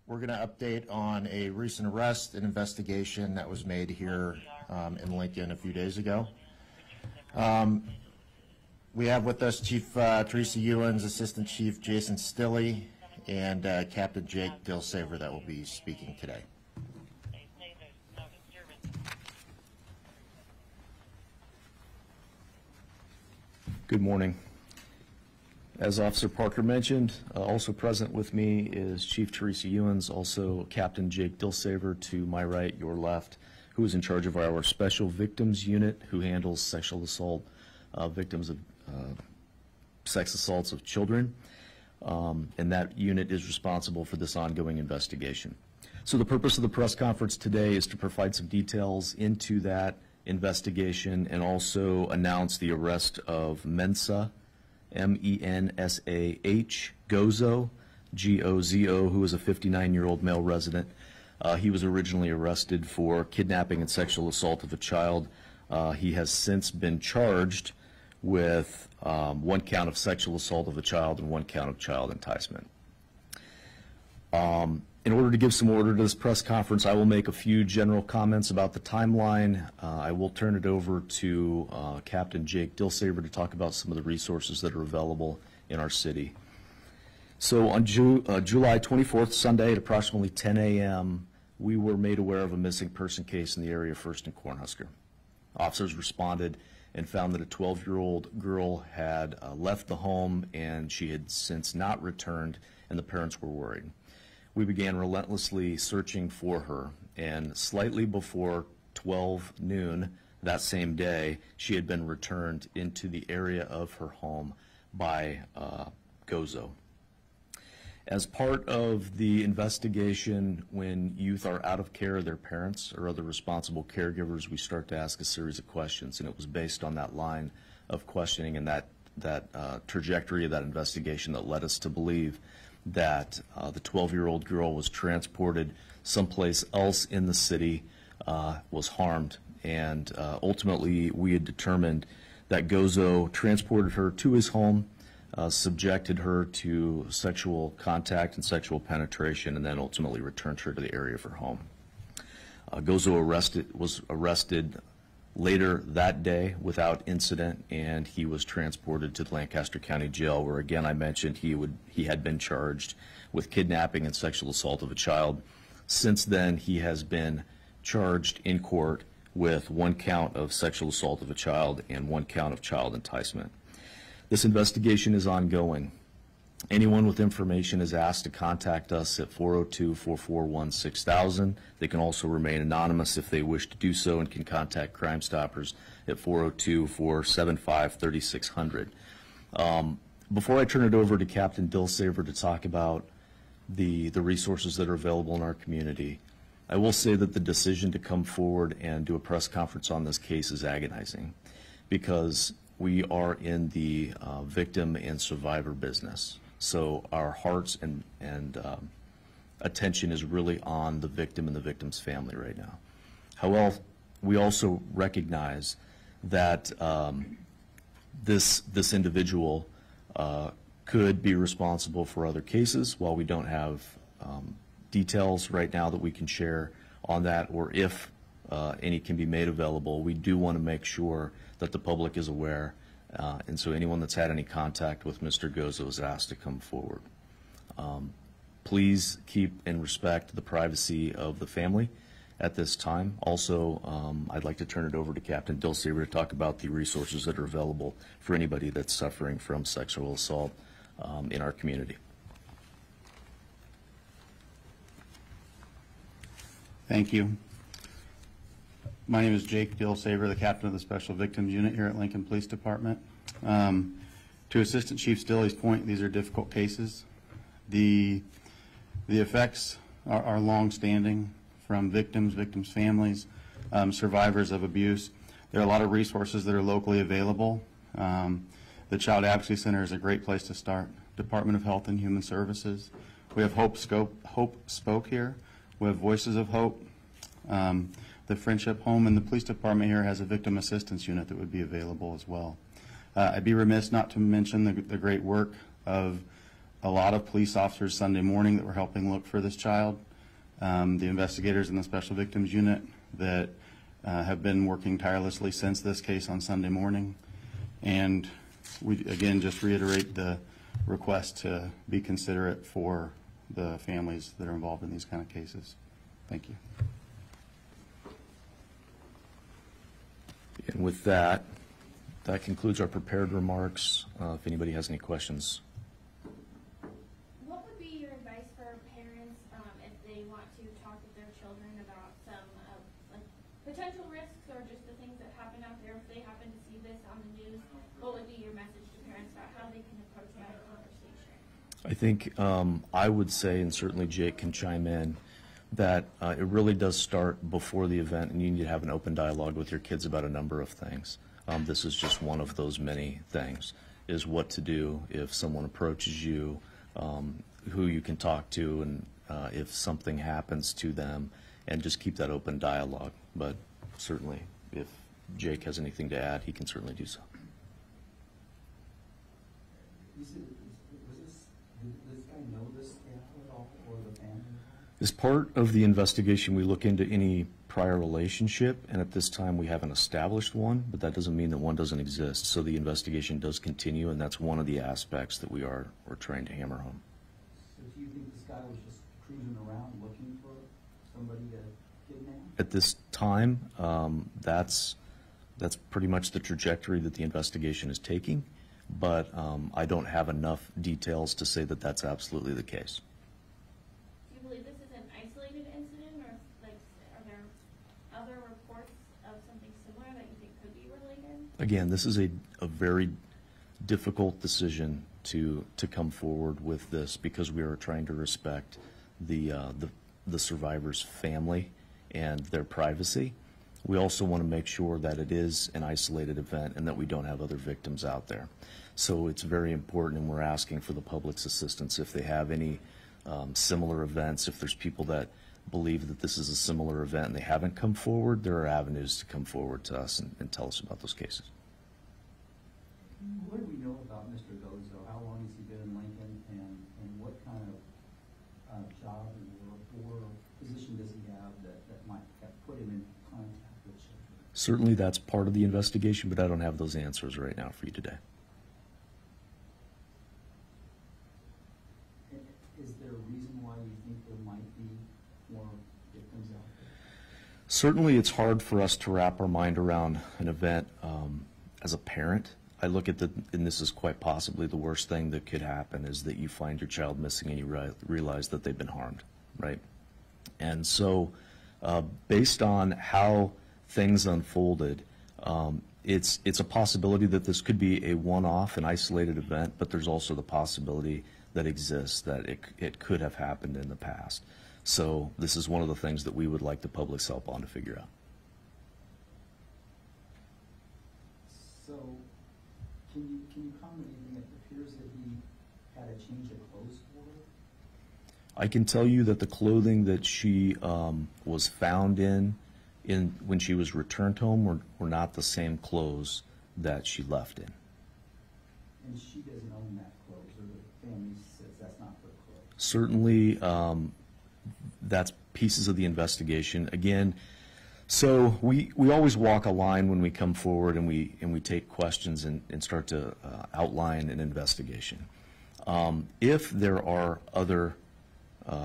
We're going to update on a recent arrest and investigation that was made here in Lincoln a few days ago. We have with us Chief Teresa Ewens, Assistant Chief Jason Stilley, and Captain Jake Dilsaver that will be speaking today. Good morning. As Officer Parker mentioned, also present with me is Chief Teresa Ewens, also Captain Jake Dilsaver to my right, your left, who is in charge of our Special Victims Unit, who handles sexual assault victims of sex assaults of children. And that unit is responsible for this ongoing investigation. So the purpose of the press conference today is to provide some details into that investigation and also announce the arrest of Mensah, M-E-N-S-A-H, Gozo, G-O-Z-O, who is a 59-year-old male resident. He was originally arrested for kidnapping and sexual assault of a child. He has since been charged with one count of sexual assault of a child and one count of child enticement. In order to give some order to this press conference, I will make a few general comments about the timeline. I will turn it over to Captain Jake Dilsaver to talk about some of the resources that are available in our city. So on July 24th, Sunday at approximately 10 a.m., we were made aware of a missing person case in the area of First and Cornhusker. Officers responded and found that a 12-year-old girl had left the home and she had since not returned, and the parents were worried. We began relentlessly searching for her, and slightly before 12 noon that same day, she had been returned into the area of her home by Gozo. As part of the investigation, when youth are out of care of their parents or other responsible caregivers, we start to ask a series of questions, and it was based on that line of questioning and that trajectory of that investigation that led us to believe that the 12-year-old girl was transported someplace else in the city, was harmed, and ultimately we had determined that Gozo transported her to his home, subjected her to sexual contact and sexual penetration, and then ultimately returned her to the area of her home. Gozo was arrested later that day without incident, and he was transported to the Lancaster County Jail, where again I mentioned he had been charged with kidnapping and sexual assault of a child. Since then, he has been charged in court with one count of sexual assault of a child and one count of child enticement. This investigation is ongoing. Anyone with information is asked to contact us at 402-441-6000. They can also remain anonymous if they wish to do so, and can contact Crime Stoppers at 402-475-3600. Before I turn it over to Captain Dilsaver to talk about the resources that are available in our community, I will say that the decision to come forward and do a press conference on this case is agonizing, because we are in the victim and survivor business. So our hearts and attention is really on the victim and the victim's family right now. However, we also recognize that this individual could be responsible for other cases. While we don't have details right now that we can share on that, or if any can be made available, we do want to make sure that the public is aware. And so anyone that's had any contact with Mr. Gozo is asked to come forward. Please keep and respect the privacy of the family at this time. Also, I'd like to turn it over to Captain Dilsaver to talk about the resources that are available for anybody that's suffering from sexual assault in our community. Thank you. My name is Jake Dilsaver, the captain of the Special Victims Unit here at Lincoln Police Department. To Assistant Chief Stilley's point, these are difficult cases. The effects are long-standing from victims, families, survivors of abuse. There are a lot of resources that are locally available. The Child Advocacy Center is a great place to start. Department of Health and Human Services. We have Hope Spoke here. We have Voices of Hope. The Friendship Home, and the police department here has a victim assistance unit that would be available as well. I'd be remiss not to mention the great work of a lot of police officers Sunday morning that were helping look for this child. The investigators in the Special Victims Unit that have been working tirelessly since this case on Sunday morning. And we, again, just reiterate the request to be considerate for the families that are involved in these kind of cases. Thank you. And with that, that concludes our prepared remarks. If anybody has any questions. What would be your advice for parents if they want to talk with their children about some like potential risks or just the things that happen out there? If they happen to see this on the news, what would be your message to parents about how they can approach that conversation? I think I would say, and certainly Jake can chime in, that it really does start before the event, and you need to have an open dialogue with your kids about a number of things. This is just one of those many things, is what to do if someone approaches you, who you can talk to, and if something happens to them, and just keep that open dialogue. But certainly, if Jake has anything to add, he can certainly do so. Did this guy know this family at all, or the family? As part of the investigation, we look into any prior relationship, and at this time we haven't established one, but that doesn't mean that one doesn't exist. So the investigation does continue, and that's one of the aspects that we're trying to hammer home. So do you think this guy was just cruising around looking for somebody to kidnap? At this time, that's pretty much the trajectory that the investigation is taking, but I don't have enough details to say that that's absolutely the case. Do you believe this is an isolated incident, or like are there other reports of something similar that you think could be related? Again, this is a very difficult decision to come forward with this, because we are trying to respect the survivor's family and their privacy. We also want to make sure that it is an isolated event and that we don't have other victims out there. So it's very important, and we're asking for the public's assistance if they have any similar events. If there's people that believe that this is a similar event and they haven't come forward, there are avenues to come forward to us and tell us about those cases. What do we know about Mr. Gozo? How long has he been in Lincoln, and what kind of job or position does he have that might have put him in contact with children? Certainly that's part of the investigation, but I don't have those answers right now for you today. Is there a reason why you think there might be more victims out there? Certainly it's hard for us to wrap our mind around an event as a parent. I look at and this is quite possibly the worst thing that could happen, is that you find your child missing and you realize that they've been harmed, right? And so based on how things unfolded, it's a possibility that this could be a one-off, an isolated event, but there's also the possibility that exists that it could have happened in the past. So this is one of the things that we would like the public's help on to figure out. So, can you comment anything? It appears that he had a change of clothes for her. I can tell you that the clothing that she was found in when she was returned home were not the same clothes that she left in. And she doesn't own that clothes, or the family says that's not her clothes. Certainly, that's pieces of the investigation. Again, so we always walk a line when we come forward and we take questions and start to outline an investigation. If there are other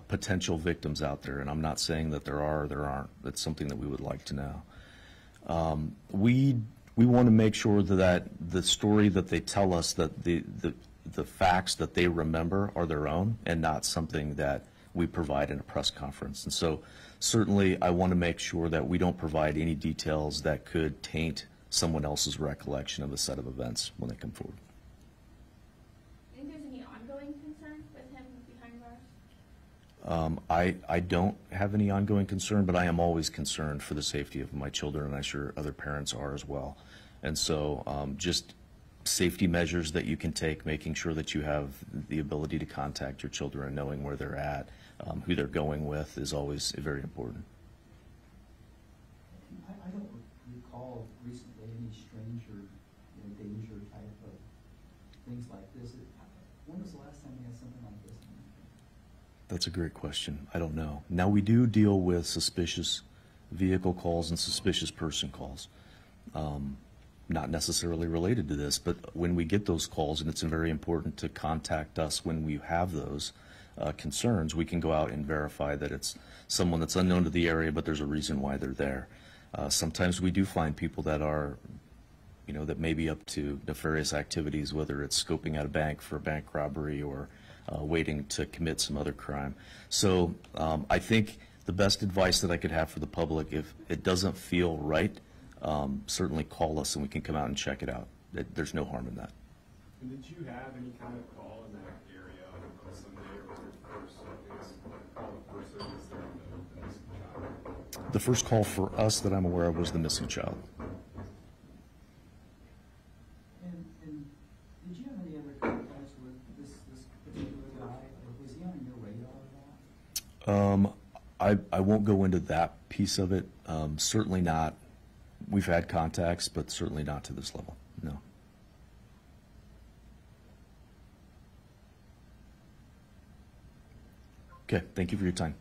potential victims out there, and I'm not saying that there are or there aren't, that's something that we would like to know. We want to make sure that the story that they tell us, that the facts that they remember are their own and not something that we provide in a press conference. And so certainly I want to make sure that we don't provide any details that could taint someone else's recollection of a set of events when they come forward. Do you think there's any ongoing concern with him behind bars? I don't have any ongoing concern, but I am always concerned for the safety of my children, and I'm sure other parents are as well. And so just safety measures that you can take, making sure that you have the ability to contact your children and knowing where they're at, who they're going with, is always very important. I don't recall recently any stranger, danger type of things like this. When was the last time you had something like this? That's a great question. I don't know. Now, we do deal with suspicious vehicle calls and suspicious person calls. Not necessarily related to this, but when we get those calls, and it's very important to contact us when we have those concerns, we can go out and verify that it's someone that's unknown to the area, but there's a reason why they're there. Sometimes we do find people that are, that may be up to nefarious activities, whether it's scoping out a bank for a bank robbery or waiting to commit some other crime. So I think the best advice that I could have for the public, if it doesn't feel right, certainly call us and we can come out and check it out. There's no harm in that. And did you have any kind of call in that area on Sunday, or was it first, call the person is there the missing child? The first call for us that I'm aware of was the missing child. And did you have any other contacts with this particular guy, or was he on your radar at all? I won't go into that piece of it. Certainly not. We've had contacts, but certainly not to this level. No. Okay, thank you for your time.